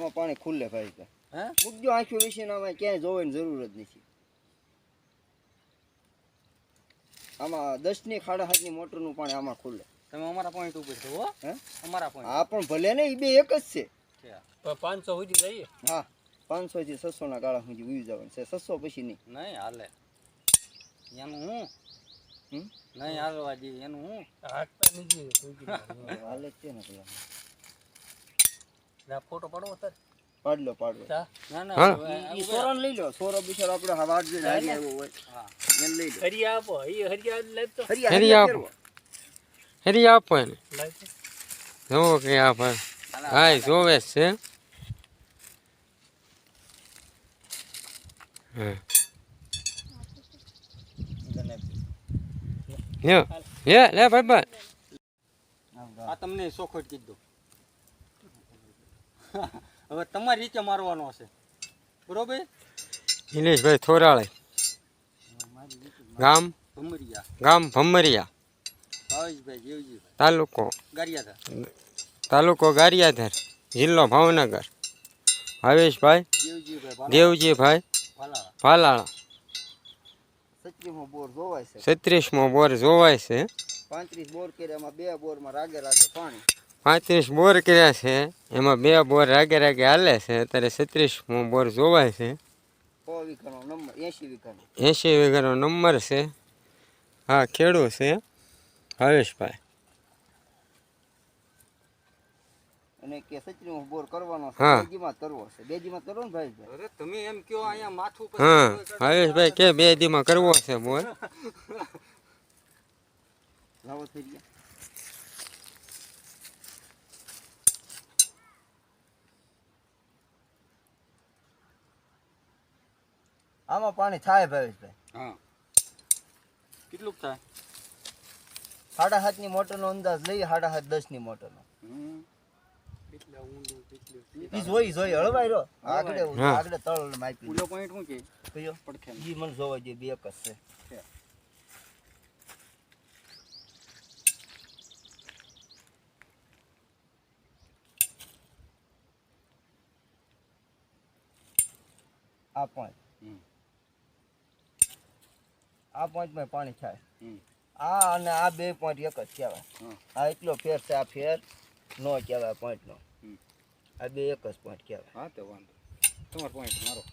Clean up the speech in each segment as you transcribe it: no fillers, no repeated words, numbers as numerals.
આમાં પાણી ખુલ્લે ભાઈ હે મૂકજો આંખો વિશે આમાં ક્યાંય જોવાની જરૂર જ નથી આમાં 10 ની 7.5 ની મોટર નું પાણી આમાં ખુલ્લે તમે અમારા પોઈન્ટ ઉપર છો હો હે અમારા પોઈન્ટ હા પણ ભલે ને ઈ બે એક જ છે તો 500 સુધી જઈએ હા 500 થી 600 ના ગાળા સુધી ઉઈ જવાનું છે 600 પછી નહીં હાલે એનું હું નહીં હાલવા દી એનું હું હાથતા નીકળી હાલે છે ને પેલા ના ફોટો પાડવો સર પાડલો ના ના ઈ સોરન લઈ લો સોરો બિચારો આપણે વાટ જોઈને હારી આવ્યો હોય હા એને લઈ લો હરિયા આપો એ હરિયા લાઈવ તો હરિયા આપો હરિયા આપો એને જો કે આ ભાઈ હાય જોવે છે લે ભાઈ આ તમને સોખોટ કીધું હવે તમારી રીતે મારવાનો છે બરોબર નિલેશભાઈ થોરાળે ગામ ભમરિયા ભાવેશભાઈ દેવજીભાઈ તાલુકો ગારિયાધાર જિલ્લો ભાવનગર ભાવેશભાઈ દેવજીભાઈ ભાલાળા 36મો બોર જોવાય છે 35 બોર કર્યામાં 2 બોરમાં રાગે રાગે પાણી 35 બોર કર્યા છે એમાં 2 બોર રાગે રાગે હાલે છે અત્યારે 36મો બોર જોવાય છે 80 વીઘાનો નંબર છે હા ખેડૂત છે ભાવેશભાઈ અને કે 36મો બોર કરવાનો છે હા બેજીમાં કરવો છે બેજીમાં કરો ને ભાઈ અરે તમે એમ કયો અહીંયા માથું પર હા ભાવેશભાઈ કે 2 દીમાં કરવો છે બોર લાવો થઈ ગયા આમાં પાણી થાય ભાવેશભાઈ હા કેટલું થાય 7.5 ની મોટરનો અંદાજ લઈ 7.5 10 ની મોટરનો કેટલા ઊંડું કેટલું ઈ જોઈ હળવાઈ રહ્યો આગળ તળ માપી પૂરો પોઈન્ટ શું કે કયો પડખે ઈ મને જોવા દે બે એક જ છે આ પોઈન્ટમાં પાણી થાય આ અને આ 2 પોઈન્ટ એક જ કહેવાય આ એટલો ફેર છે આ ફેર નો કહેવાય પોઈન્ટનો આ 2 એક જ પોઈન્ટ કહેવાય હા તો વાંધો તમારો પોઈન્ટ મારો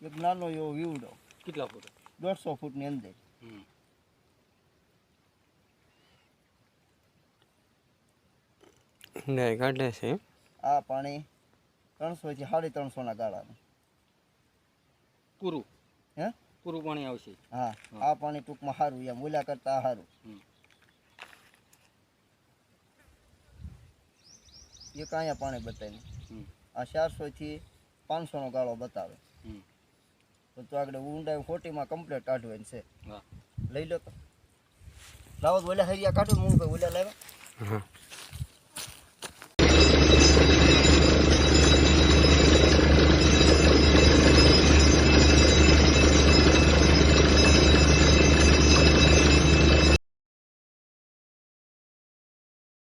એક નાનો એવો વીવડો કેટલા ફૂટ 150 ફૂટની અંદર કાઢે છે આ પાણી 300 થી 350 ના ગાળાનું પૂરું હે પૂરું પાણી આવશે હા આ પાણી ટૂંકમાં સારું એમ ઓલા કરતા સારું એક અહીંયા પાણી બતાવ્યું આ 400 થી 500 નો ગાળો બતાવે તો આગળ ઊંડાઈ 40 માં કમ્પ્લીટ કાઢવાની છે લઈ લો તો લાવો ઓલા હરિયા કાઢો હું ઓલા લાવ્યા